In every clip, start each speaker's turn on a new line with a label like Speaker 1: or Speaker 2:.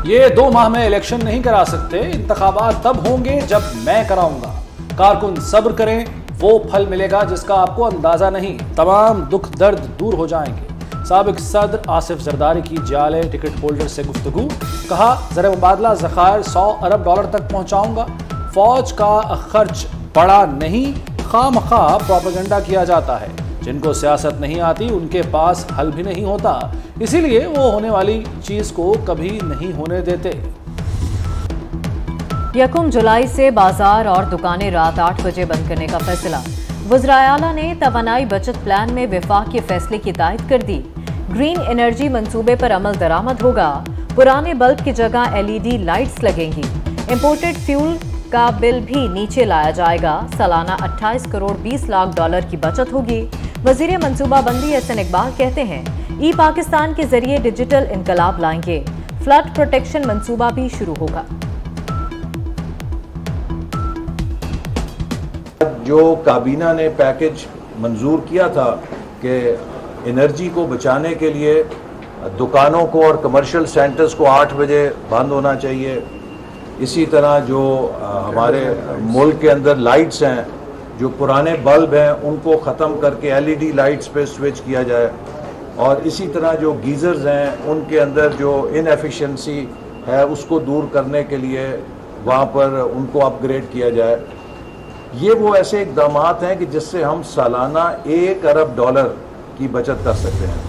Speaker 1: یہ 2 ماہ میں الیکشن نہیں کرا سکتے، انتخابات تب ہوں گے جب میں کراؤں گا۔ کارکن صبر کریں، وہ پھل ملے گا جس کا آپ کو اندازہ نہیں، تمام دکھ درد دور ہو جائیں گے۔ سابق صدر آصف زرداری کی جعلی ٹکٹ ہولڈر سے گفتگو، کہا زر مبادلہ ذخائر $100 ارب تک پہنچاؤں گا۔ فوج کا خرچ بڑا نہیں، خواہ مخواہ پروپیگنڈا کیا جاتا ہے، جن کو سیاست نہیں آتی ان کے پاس حل بھی نہیں ہوتا، اسی لیے وہ ہونے والی چیز کو کبھی نہیں ہونے دیتے۔
Speaker 2: 1 جولائی سے بازار اور دکانیں رات 8 بجے بند کرنے کا فیصلہ۔ وزرائے اعلیٰ نے توانائی بچت پلان میں وفاق کے فیصلے کی تائید کر دی۔ گرین انرجی منصوبے پر عمل درآمد ہوگا، پرانے بلب کی جگہ LED لائٹس لگیں گی۔ امپورٹڈ فیول کا بل بھی نیچے لایا جائے گا، سالانہ $28 کروڑ 20 لاکھ کی بچت ہوگی۔ وزیر منصوبہ بندی احسن اقبال کہتے ہیں ای پاکستان کے ذریعے ڈیجیٹل انقلاب لائیں گے، فلڈ پروٹیکشن منصوبہ بھی شروع ہوگا۔
Speaker 3: جو کابینہ نے پیکج منظور کیا تھا کہ انرجی کو بچانے کے لیے دکانوں کو اور کمرشل سینٹرز کو 8 بجے بند ہونا چاہیے، اسی طرح جو ہمارے ملک کے اندر لائٹس ہیں، جو پرانے بلب ہیں ان کو ختم کر کے LED لائٹس پہ سوئچ کیا جائے، اور اسی طرح جو گیزرز ہیں ان کے اندر جو ان ایفیشنسی ہے اس کو دور کرنے کے لیے وہاں پر ان کو اپ گریڈ کیا جائے۔ یہ وہ ایسے اقدامات ہیں کہ جس سے ہم سالانہ $1 ارب کی بچت کر سکتے ہیں۔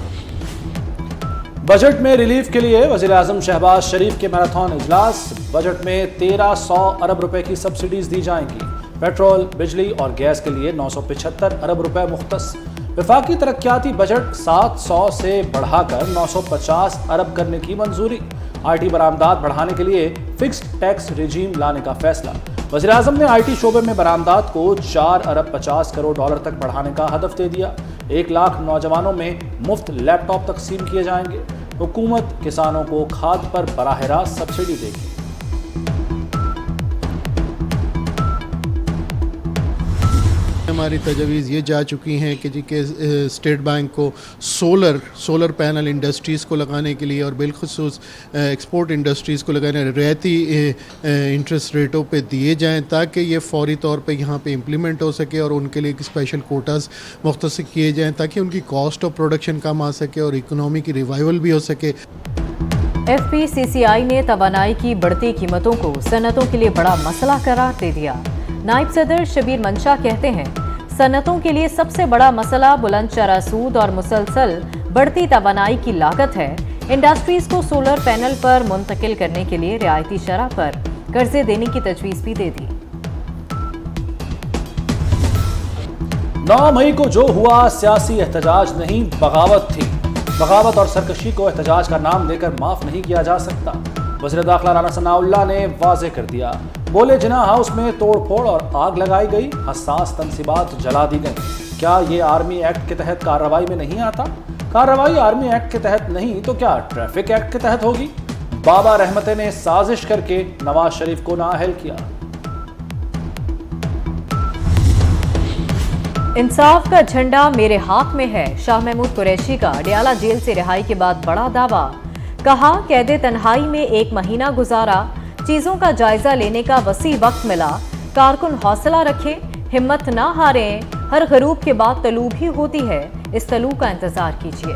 Speaker 1: بجٹ میں ریلیف کے لیے وزیراعظم شہباز شریف کے میراتھن اجلاس، بجٹ میں 1300 ارب کی سبسڈیز دی جائیں گی، پیٹرول، بجلی اور گیس کے لیے 975 ارب مختص۔ وفاقی ترقیاتی بجٹ 700 سے بڑھا کر 950 ارب کرنے کی منظوری۔ IT برآمدات بڑھانے کے لیے فکسڈ ٹیکس رجیم لانے کا فیصلہ۔ وزیراعظم نے IT شعبے میں برآمدات کو $4 ارب 50 کروڑ تک بڑھانے کا ہدف دے دیا۔ 1 لاکھ نوجوانوں میں مفت لیپ ٹاپ تقسیم کیے جائیں گے۔ حکومت کسانوں کو کھاد پر براہ راست سبسڈی دے گی۔
Speaker 4: ہماری تجاویز یہ جا چکی ہیں کہ اسٹیٹ بینک کو سولر پینل انڈسٹریز کو لگانے کے لیے اور بالخصوص ایکسپورٹ انڈسٹریز کو لگانے رعایتی انٹرسٹ ریٹوں پہ دیے جائیں تاکہ یہ فوری طور پہ یہاں پہ امپلیمنٹ ہو سکے اور ان کے لیے اسپیشل کوٹاز مختص کیے جائیں تاکہ ان کی کاسٹ آف پروڈکشن کم آ سکے اور اکنامی کی ریوائول بھی ہو سکے۔
Speaker 2: FPCCI نے توانائی کی بڑھتی قیمتوں کو صنعتوں کے لیے بڑا مسئلہ قرار دے دیا۔ نائب صدر شبیر منشا کہتے ہیں صنعتوں کے لیے سب سے بڑا مسئلہ بلند شرح سود اور مسلسل بڑھتی توانائی کی لاگت ہے۔ انڈسٹریز کو سولر پینل پر منتقل کرنے کے لیے رعایتی شرح پر قرضے دینے کی تجویز بھی دے دی۔
Speaker 1: 9 مئی کو جو ہوا سیاسی احتجاج نہیں، بغاوت تھی۔ بغاوت اور سرکشی کو احتجاج کا نام دے کر معاف نہیں کیا جا سکتا۔ وزیر داخلہ رانا ثناء اللہ نے واضح کر دیا، بولے جناح ہاؤس میں توڑ پھوڑ اور آگ لگائی گئی، حساس تنصیبات جلا دی گئیں۔ کیا یہ آرمی ایکٹ کے تحت کارروائی میں نہیں آتا؟ کارروائی آرمی ایکٹ کے تحت نہیں تو کیا ٹریفک ایکٹ کے تحت ہوگی؟ بابا رحمتے نے سازش کر کے نواز شریف کو نااہل کیا۔
Speaker 2: انصاف کا جھنڈا میرے ہاتھ میں ہے، شاہ محمود قریشی کا اڈیالہ جیل سے رہائی کے بعد بڑا دعویٰ۔ کہا قید تنہائی میں 1 مہینہ گزارا، چیزوں کا جائزہ لینے کا وسیع وقت ملا، کارکن حوصلہ رکھیں، ہمت نہ ہاریں، ہر غروب کے بعد طلوع بھی ہوتی ہے، اس طلوع کا انتظار کیجیے۔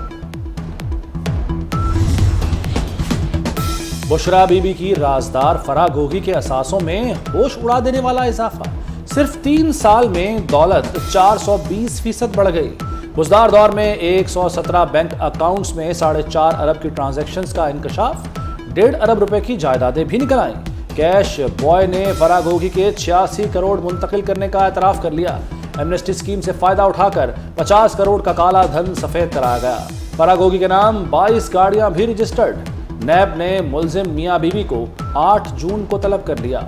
Speaker 1: بشرا بی بی کی رازدار فرا گوگی کے اثاثوں میں ہوش اڑا دینے والا اضافہ، صرف 3 سال میں دولت 420% بڑھ گئی۔ گزشتہ دور میں 117 بینک اکاؤنٹس میں 4.5 ارب کی ٹرانزیکشنز کا انکشاف، 1.5 ارب کی جائیدادیں بھی نکل آئیں۔ کیش بوائے نے فرا گوگی کے 86 کروڑ منتقل کرنے کا اعتراف کر لیا۔ ایمنسٹی اسکیم سے فائدہ اٹھا کر 50 کروڑ کا کالا دھن سفید کرایا گیا۔ فرا گوگی کے نام 22 گاڑیاں بھی رجسٹرڈ۔ نیب نے ملزم میاں بیوی کو 8 جون کو طلب کر لیا۔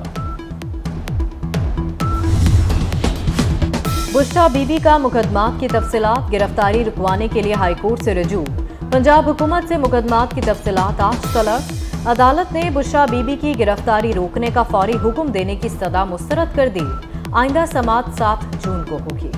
Speaker 2: بشرا بی بی کا مقدمات کی تفصیلات، گرفتاری رکوانے کے لیے ہائی کورٹ سے رجوع۔ پنجاب حکومت سے مقدمات کی تفصیلات آج طلب۔ عدالت نے بشرا بی بی کی گرفتاری روکنے کا فوری حکم دینے کی استدعا مسترد کر دی۔ آئندہ سماعت 7 جون کو ہوگی۔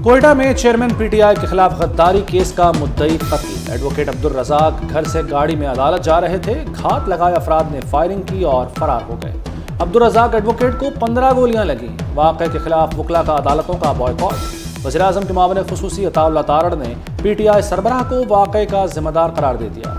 Speaker 1: کوئٹہ میں چیئرمین پی ٹی آئی کے خلاف غداری کیس کا مدعی قتل، ایڈوکیٹ عبدالرزاق گھر سے گاڑی میں عدالت جا رہے تھے، گھات لگائے افراد نے فائرنگ کی اور فرار ہو گئے۔ عبدالرزاق ایڈوکیٹ کو 15 گولیاں لگیں۔ واقعے کے خلاف وکلاء کا عدالتوں کا بائیکاٹ، وزیراعظم کے معاون خصوصی عطا اللہ تارڑ نے پی ٹی آئی سربراہ کو واقعے کا ذمہ دار قرار دے دیا۔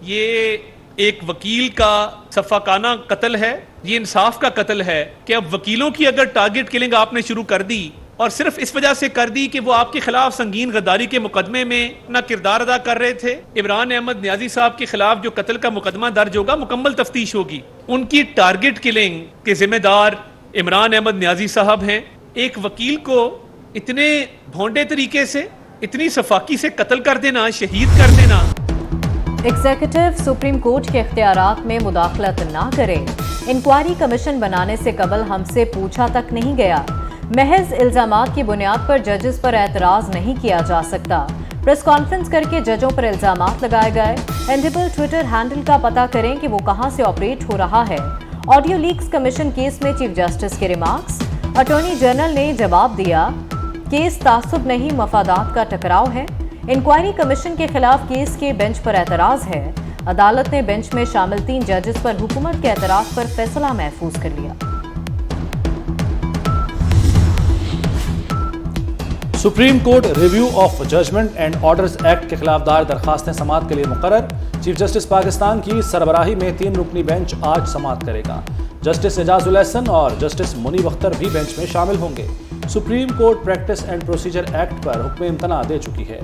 Speaker 5: یہ ایک وکیل کا صفاقانہ قتل ہے، یہ انصاف کا قتل ہے کہ اب وکیلوں کی اگر ٹارگٹ کلنگ آپ نے شروع کر دی اور صرف اس وجہ سے کر دی کہ وہ آپ کے خلاف سنگین غداری کے مقدمے میں اپنا کردار ادا کر رہے تھے۔ عمران احمد نیازی صاحب کے خلاف جو قتل کا مقدمہ درج ہوگا، مکمل تفتیش ہوگی۔ ان کی ٹارگٹ کلنگ کے ذمہ دار عمران احمد نیازی صاحب ہیں۔ ایک وکیل کو اتنے بھونڈے طریقے سے، اتنی صفاقی سے قتل کر دینا، شہید کر دینا۔
Speaker 2: ایگزیکٹو سپریم کورٹ کے اختیارات میں مداخلت نہ کرے، انکوائری کمیشن بنانے سے قبل ہم سے پوچھا تک نہیں گیا، محض الزامات کی بنیاد پر ججز پر اعتراض نہیں کیا جا سکتا، پریس کانفرنس کر کے ججوں پر الزامات لگائے گئے، اینڈیبل ٹویٹر ہینڈل کا پتہ کریں کہ وہ کہاں سے آپریٹ ہو رہا ہے، آڈیو لیکس کمیشن کیس میں چیف جسٹس کے ریمارکس، اٹارنی جنرل نے جواب دیا، کیس تعصب نہیں مفادات کا ٹکراؤ ہے، انکوائری کمیشن کے خلاف کیس کے بینچ پر اعتراض ہے، عدالت نے بینچ میں شامل 3 ججز پر حکومت کے اعتراض پر فیصلہ محفوظ کر لیا۔
Speaker 1: Supreme court review of judgment and orders act کے خلاف دائر درخواستیں سماعت کے لیے مقرر، چیف جسٹس پاکستان کی سربراہی میں 3 رکنی بینچ آج سماعت کرے گا۔ جسٹس اعجاز الاحسن اور جسٹس منیب اختر بھی بینچ میں شامل ہوں گے۔ Supreme Court Practice and Procedure Act پر حکم امتناع دے چکی ہے۔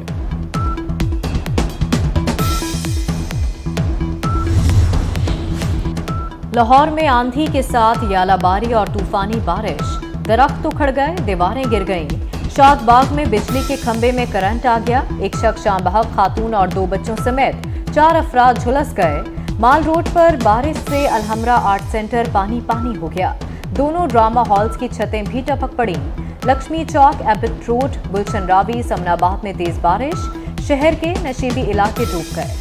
Speaker 2: لاہور میں آندھی کے ساتھ یالہ باری اور طوفانی بارش، درخت اکھڑ گئے، دیواریں گر گئیں، شاد باغ میں بجلی کے کھمبے میں کرنٹ آ گیا، ایک شخص شام بحق خاتون اور 2 بچوں سمیت 4 افراد جھلس گئے، مال روڈ پر بارش سے الحمرہ آرٹ سینٹر پانی پانی ہو گیا، دونوں ڈرامہ ہالز کی چھتیں بھی ٹپک پڑیں، لکشمی چوک، ایبٹ روڈ، گلشن راوی، سمن آباد میں تیز بارش، شہر کے نشیبی علاقے ڈوب گئے۔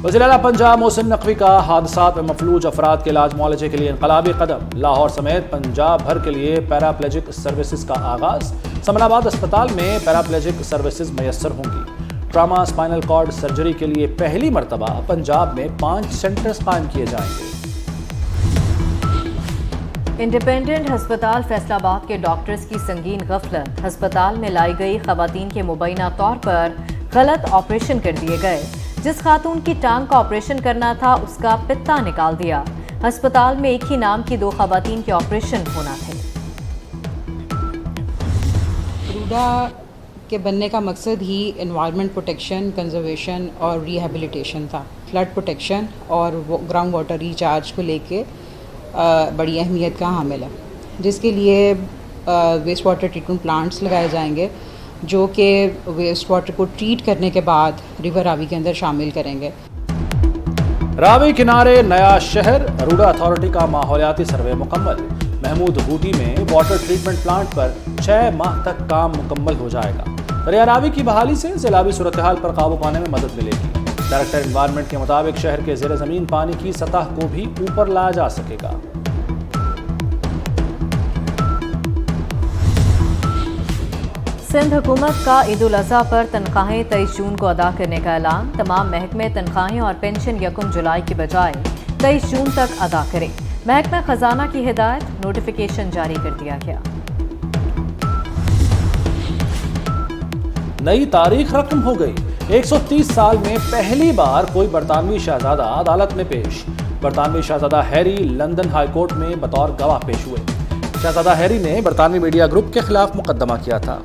Speaker 1: وزیر اعلیٰ پنجاب محسن نقوی کا حادثات میں مفلوج افراد کے علاج معالجے کے لیے انقلابی قدم، لاہور سمیت پنجاب بھر کے لیے پیراپلیجک سروسز کا آغاز، سمن آباد اسپتال میں پیراپلیجک سروسز میسر ہوں گی، ٹراما اسپائنل کارڈ سرجری کے لیے پہلی مرتبہ پنجاب میں 5 سینٹرز قائم کیے جائیں گے۔
Speaker 2: انڈیپینڈنٹ ہسپتال فیصل آباد کے ڈاکٹرز کی سنگین غفلت، ہسپتال میں لائی گئی خواتین کے مبینہ طور پر غلط آپریشن کر دیے گئے، جس خاتون کی ٹانگ کا آپریشن کرنا تھا اس کا پتا نکال دیا، ہسپتال میں ایک ہی نام کی 2 خواتین کے آپریشن ہونا تھے۔
Speaker 6: روڈا کے بننے کا مقصد ہی انوائرمنٹ پروٹیکشن، کنزرویشن اور ریہیبلیٹیشن تھا، فلڈ پروٹیکشن اور گراؤنڈ واٹر ریچارج کو لے کے بڑی اہمیت کا حامل ہے، جس کے لیے ویسٹ واٹر ٹریٹمنٹ پلانٹس لگائے جائیں گے جو کہ ویسٹ واٹر کو ٹریٹ کرنے کے بعد ریور راوی کے اندر شامل کریں گے۔
Speaker 1: راوی کنارے نیا شہر، روڈا اتھارٹی کا ماحولیاتی سروے مکمل، محمود ہوٹی میں واٹر ٹریٹمنٹ پلانٹ پر 6 ماہ تک کام مکمل ہو جائے گا۔ دریا راوی کی بحالی سے سیلابی صورتحال پر قابو پانے میں مدد ملے گی۔ ڈائریکٹر انوائرمنٹ کے مطابق شہر کے زیر زمین پانی کی سطح کو بھی اوپر لایا جا سکے گا۔
Speaker 2: سندھ حکومت کا عید الاضحیٰ پر تنخواہیں 23 جون کو ادا کرنے کا اعلان، تمام محکمے تنخواہیں اور پینشن 1 جولائی کی بجائے 23 جون تک ادا کریں، محکمہ خزانہ کی ہدایت، نوٹیفیکیشن جاری کر دیا گیا۔
Speaker 1: نئی تاریخ رقم ہو گئی، 130 سال میں پہلی بار کوئی برطانوی شہزادہ عدالت میں پیش، برطانوی شہزادہ ہیری لندن ہائی کورٹ میں بطور گواہ پیش ہوئے۔ شہزادہ ہیری نے برطانوی میڈیا گروپ کے خلاف مقدمہ کیا تھا۔